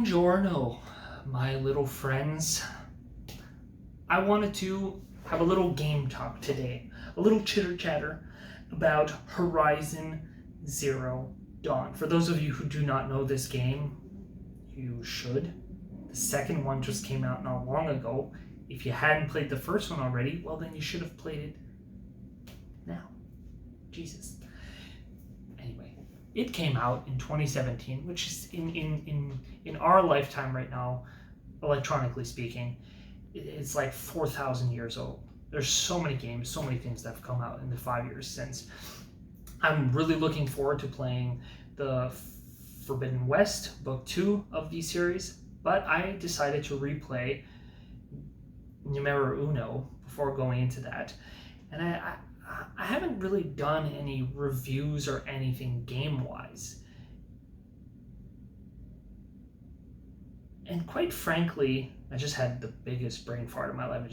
Buongiorno, my little friends. I wanted to have a little game talk today, a little chitter chatter about Horizon Zero Dawn. For those of you who do not know this game, you should. The second one just came out not long ago. If you hadn't played the first one already, well, then you should have played it now. Jesus. Anyway, it came out in 2017, which is in our lifetime right now, electronically speaking, it's like 4,000 years old. There's so many games, so many things that have come out in the 5 years since. I'm really looking forward to playing the Forbidden West, book 2 of the series, but I decided to replay Numero Uno before going into that. And I haven't really done any reviews or anything game-wise. And quite frankly, I just had the biggest brain fart of my life.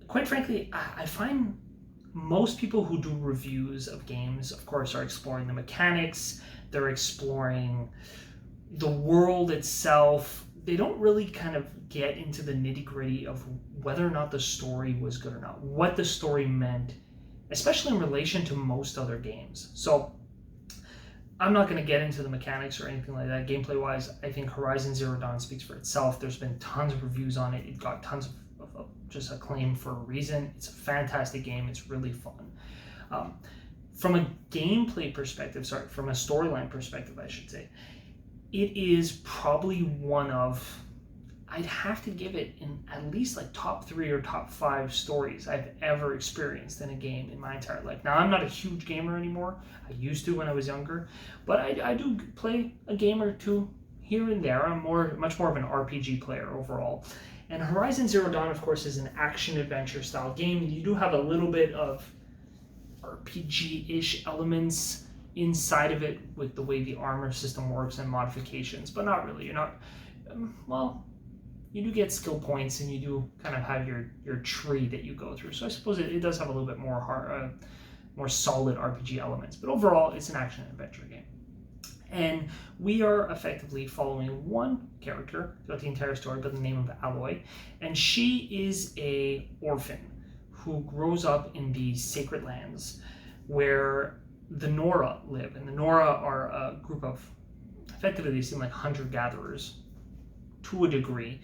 Quite frankly, I find most people who do reviews of games, of course, are exploring the mechanics, they're exploring the world itself. They don't really kind of get into the nitty-gritty of whether or not the story was good or not, what the story meant, especially in relation to most other games. So I'm not going to get into the mechanics or anything like that. Gameplay-wise, I think Horizon Zero Dawn speaks for itself. There's been tons of reviews on it. It got tons of just acclaim for a reason. It's a fantastic game. It's really fun. From a gameplay perspective, from a storyline perspective, I should say, it is probably one of, I'd have to give it in at least like top 3 or top 5 stories I've ever experienced in a game in my entire life. Now, I'm not a huge gamer anymore. I used to when I was younger, but I do play a game or two here and there. I'm much more of an RPG player overall. And Horizon Zero Dawn, of course, is an action-adventure style game. You do have a little bit of RPG-ish elements inside of it with the way the armor system works and modifications, but not really. You're not, well, you do get skill points and you do kind of have your tree that you go through. So I suppose it does have a little bit more solid RPG elements, but overall it's an action adventure game. And we are effectively following one character throughout the entire story by the name of Aloy, and she is a orphan who grows up in the Sacred Lands where the Nora live. And the Nora are a group of, effectively they seem like hunter-gatherers to a degree.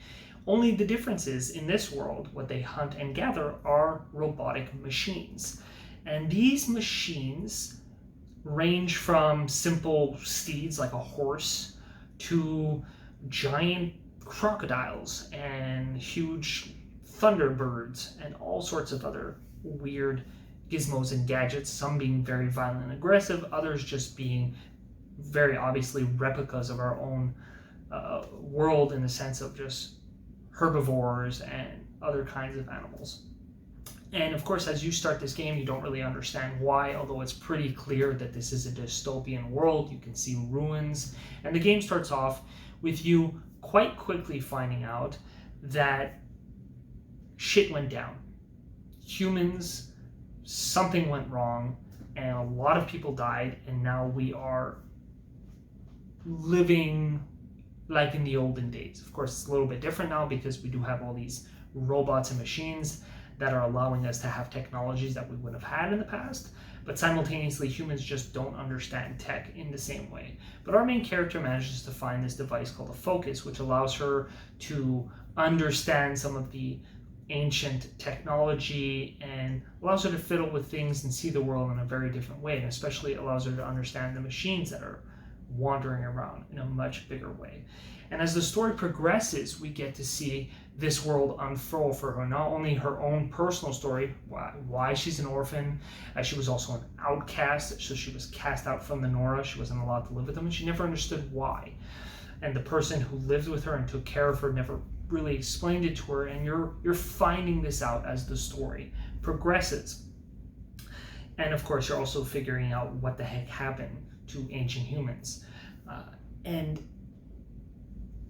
Only the difference is, in this world, what they hunt and gather are robotic machines. And these machines range from simple steeds like a horse to giant crocodiles and huge thunderbirds and all sorts of other weird gizmos and gadgets, some being very violent and aggressive, others just being very obviously replicas of our own world in the sense of just herbivores and other kinds of animals. And of course, as you start this game, you don't really understand why, although it's pretty clear that this is a dystopian world. You can see ruins, and the game starts off with you quite quickly finding out that shit went down. Humans, something went wrong, and a lot of people died, and now we are living like in the olden days. Of course, it's a little bit different now because we do have all these robots and machines that are allowing us to have technologies that we would have had in the past, but simultaneously humans just don't understand tech in the same way. But our main character manages to find this device called a focus, which allows her to understand some of the ancient technology and allows her to fiddle with things and see the world in a very different way, and especially allows her to understand the machines that are wandering around in a much bigger way. And as the story progresses, we get to see this world unfurl for her, not only her own personal story, why she's an orphan, she was also an outcast, so she was cast out from the Nora, she wasn't allowed to live with them, and she never understood why. And the person who lived with her and took care of her never really explained it to her, and you're finding this out as the story progresses. And of course, you're also figuring out what the heck happened to ancient humans. And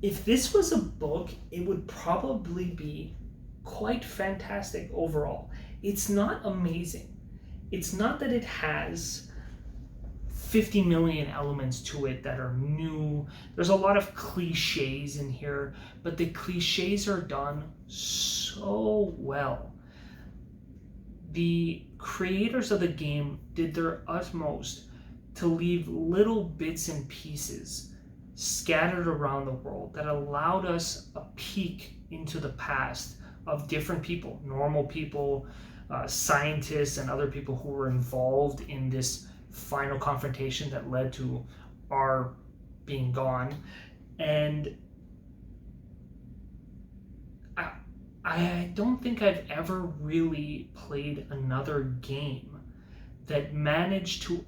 if this was a book, it would probably be quite fantastic overall. It's not amazing. It's not that it has 50 million elements to it that are new. There's a lot of cliches in here, but the cliches are done so well. The creators of the game did their utmost to leave little bits and pieces scattered around the world that allowed us a peek into the past of different people, normal people, scientists, and other people who were involved in this final confrontation that led to our being gone. And I don't think I've ever really played another game that managed to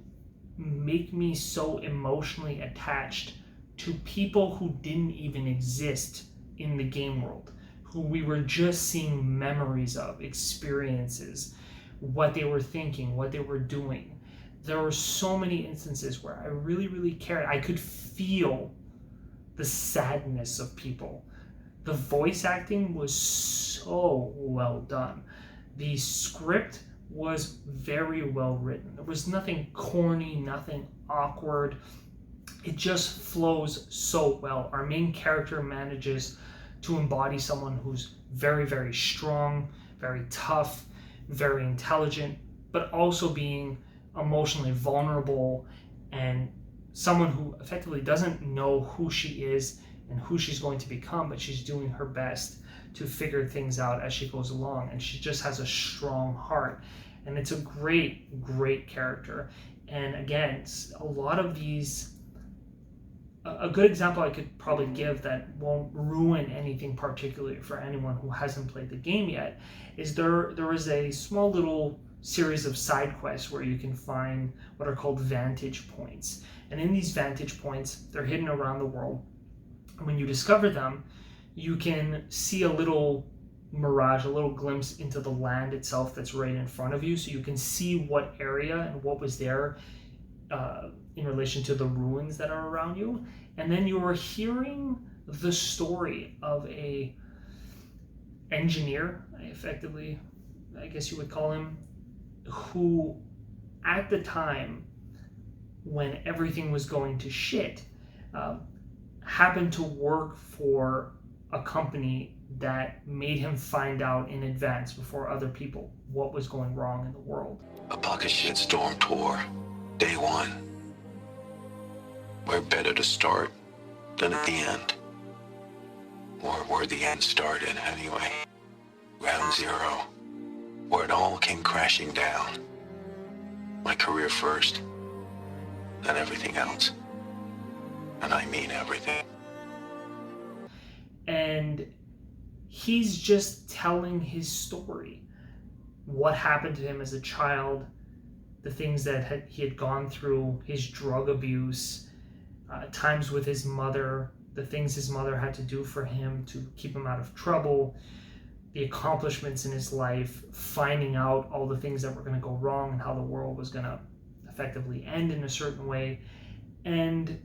make me so emotionally attached to people who didn't even exist in the game world, who we were just seeing memories of, experiences, what they were thinking, what they were doing. There were so many instances where I really, really cared. I could feel the sadness of people. The voice acting was so well done. The script was very well written. There was nothing corny, nothing awkward. It just flows so well. Our main character manages to embody someone who's very, very strong, very tough, very intelligent, but also being emotionally vulnerable, and someone who effectively doesn't know who she is and who she's going to become, but she's doing her best to figure things out as she goes along, and she just has a strong heart. And it's a great, great character. And again, a lot of these, a good example I could probably give that won't ruin anything particularly for anyone who hasn't played the game yet, is there is a small little series of side quests where you can find what are called vantage points. And in these vantage points, they're hidden around the world. And when you discover them, you can see a little mirage, a little glimpse into the land itself that's right in front of you. So you can see what area and what was there in relation to the ruins that are around you. And then you are hearing the story of a engineer, effectively, I guess you would call him, who at the time when everything was going to shit, happened to work for a company that made him find out in advance before other people what was going wrong in the world. A pocket shitstorm tour, day one. Where better to start than at the end? Or where the end started anyway. Ground zero, where it all came crashing down. My career first, then everything else. And I mean everything. And he's just telling his story. What happened to him as a child, the things that he had gone through, his drug abuse, times with his mother, the things his mother had to do for him to keep him out of trouble, the accomplishments in his life, finding out all the things that were going to go wrong and how the world was going to effectively end in a certain way, and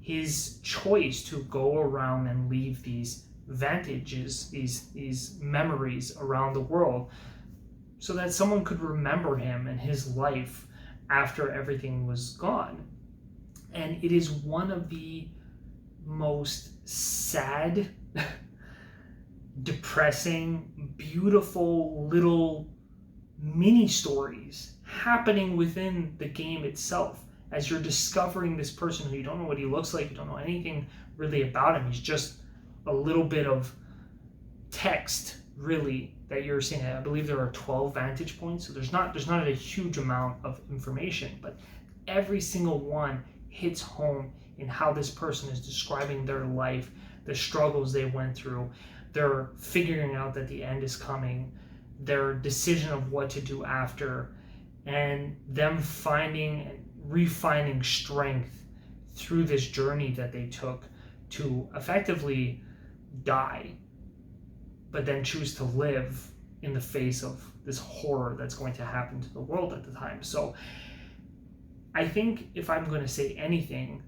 his choice to go around and leave these vantages, these memories around the world, so that someone could remember him and his life after everything was gone. And it is one of the most sad, depressing, beautiful little mini stories happening within the game itself as you're discovering this person who you don't know what he looks like, you don't know anything really about him. He's just a little bit of text, really, that you're seeing. I believe there are 12 vantage points, so there's not a huge amount of information, but every single one hits home in how this person is describing their life, the struggles they went through, their figuring out that the end is coming, their decision of what to do after, and them finding and refining strength through this journey that they took to effectively die, but then choose to live in the face of this horror that's going to happen to the world at the time. So I think if I'm going to say anything,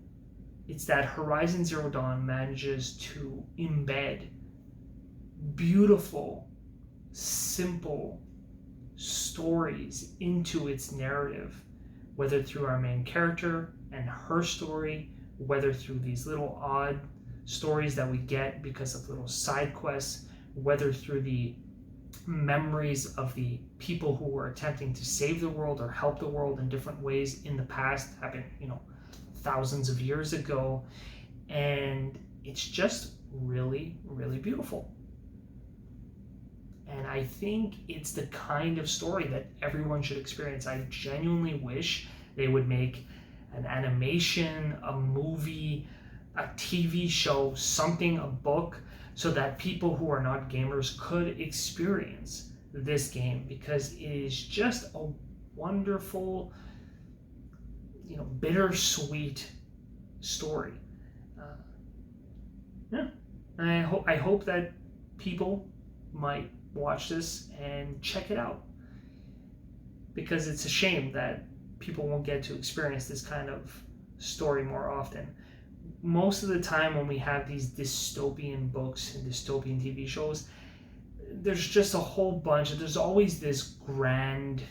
it's that Horizon Zero Dawn manages to embed beautiful, simple stories into its narrative, whether through our main character, and her story, whether through these little odd stories that we get because of little side quests, whether through the memories of the people who were attempting to save the world or help the world in different ways in the past, happened, thousands of years ago. And it's just really, really beautiful. And I think it's the kind of story that everyone should experience. I genuinely wish they would make an animation, a movie, a TV show, something, a book, so that people who are not gamers could experience this game, because it is just a wonderful, bittersweet story. Yeah, and I hope that people might watch this and check it out, because it's a shame that people won't get to experience this kind of story more often. Most of the time when we have these dystopian books and dystopian TV shows, there's just a whole bunch, there's always this grand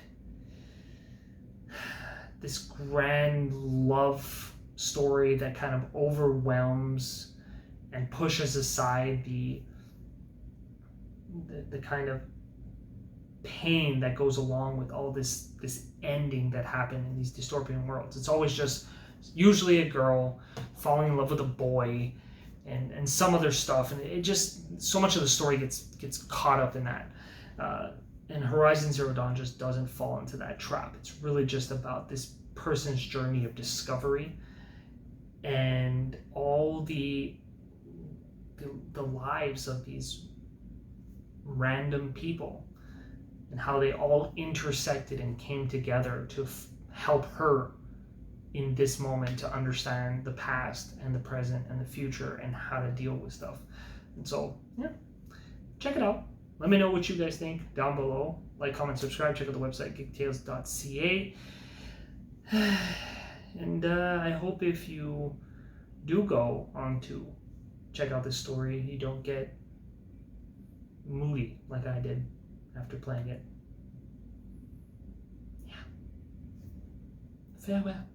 love story that kind of overwhelms and pushes aside the kind of pain that goes along with all this ending that happened in these dystopian worlds. It's always just usually a girl falling in love with a boy and some other stuff, and it just, so much of the story gets caught up in that. And Horizon Zero Dawn just doesn't fall into that trap. It's really just about this person's journey of discovery and all the lives of these random people and how they all intersected and came together to help her in this moment to understand the past and the present and the future and how to deal with stuff. And so, yeah, check it out. Let me know what you guys think down below. Like, comment, subscribe. Check out the website, geektales.ca. And I hope if you do go on to check out this story, you don't get moody like I did after playing it. Yeah. Farewell.